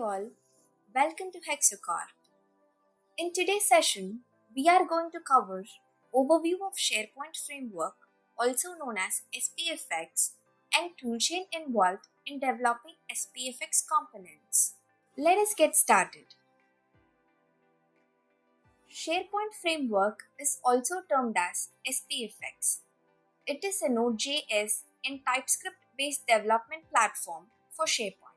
all, welcome to HexaCorp. In today's session, we are going to cover overview of SharePoint framework, also known as SPFx, and toolchain involved in developing SPFx components. Let us get started. SharePoint framework is also termed as SPFx. It is a Node.js and TypeScript-based development platform for SharePoint.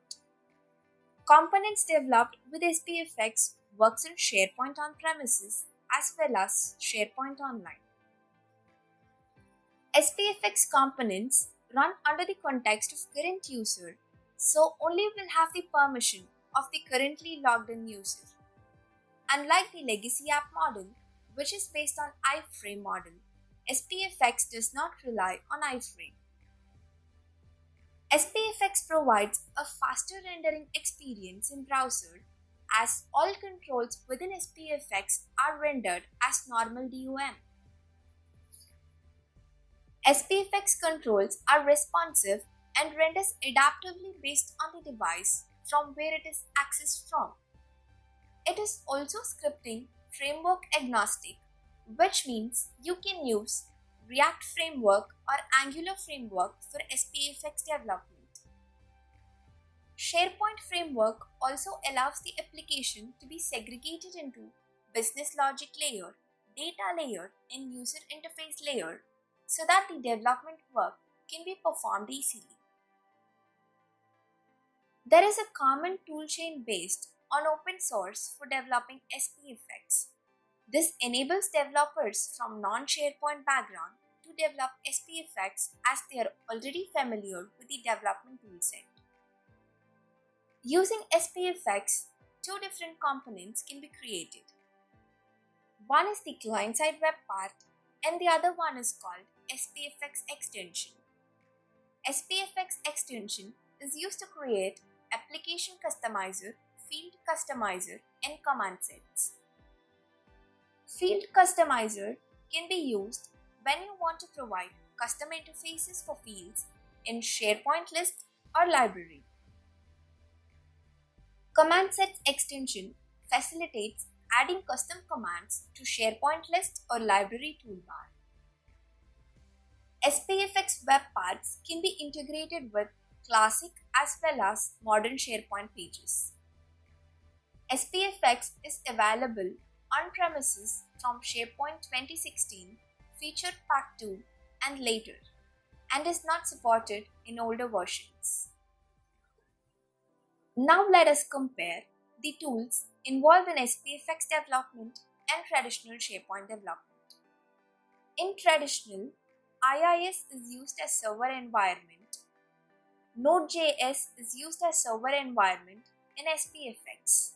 Components developed with SPFx works in SharePoint on-premises as well as SharePoint Online. SPFx components run under the context of current user, so only will have the permission of the currently logged in user. Unlike the legacy app model, which is based on iframe model, SPFx does not rely on iframe. SPFx provides a faster rendering experience in browser as all controls within SPFx are rendered as normal DOM. SPFx controls are responsive and renders adaptively based on the device from where it is accessed from. It is also scripting framework agnostic, which means you can use React framework or Angular framework for SPFx development. SharePoint framework also allows the application to be segregated into business logic layer, data layer, and user interface layer so that the development work can be performed easily. There is a common toolchain based on open source for developing SPFx. This enables developers from non-SharePoint background to develop SPFx as they are already familiar with the development toolset. Using SPFx, two different components can be created. One is the client-side web part and the other one is called SPFx extension. SPFx extension is used to create application customizer, field customizer, and command sets. Field customizer can be used when you want to provide custom interfaces for fields in SharePoint list or library. Command sets extension facilitates adding custom commands to SharePoint list or library toolbar. SPFx web parts can be integrated with classic as well as modern SharePoint pages. SPFx is available on-premises from SharePoint 2016, Featured Pack 2 and later, and is not supported in older versions. Now let us compare the tools involved in SPFx development and traditional SharePoint development. In traditional, IIS is used as server environment. Node.js is used as server environment in SPFx.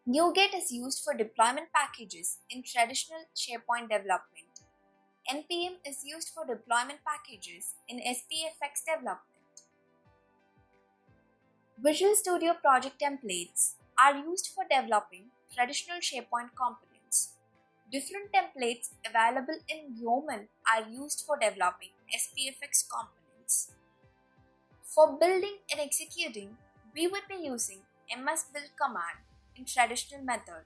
NuGet is used for deployment packages in traditional SharePoint development. NPM is used for deployment packages in SPFx development. Visual Studio project templates are used for developing traditional SharePoint components. Different templates available in Yeoman are used for developing SPFx components. For building and executing, we would be using msbuild command in traditional method.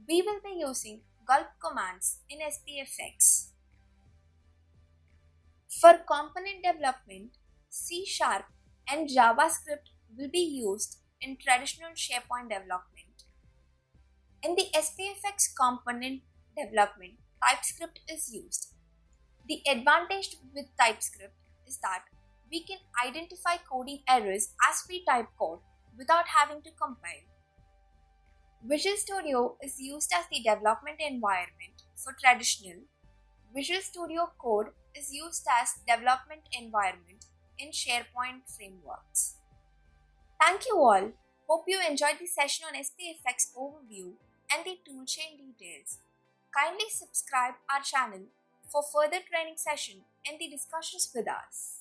We will be using gulp commands in SPFx. For component development, C# and JavaScript will be used in traditional SharePoint development. In the SPFx component development, TypeScript is used. The advantage with TypeScript is that we can identify coding errors as we type code without having to compile. Visual Studio is used as the development environment for traditional. Visual Studio Code is used as development environment in SharePoint frameworks. Thank you all. Hope you enjoyed the session on SPFx overview and the toolchain details. Kindly subscribe our channel for further training session and the discussions with us.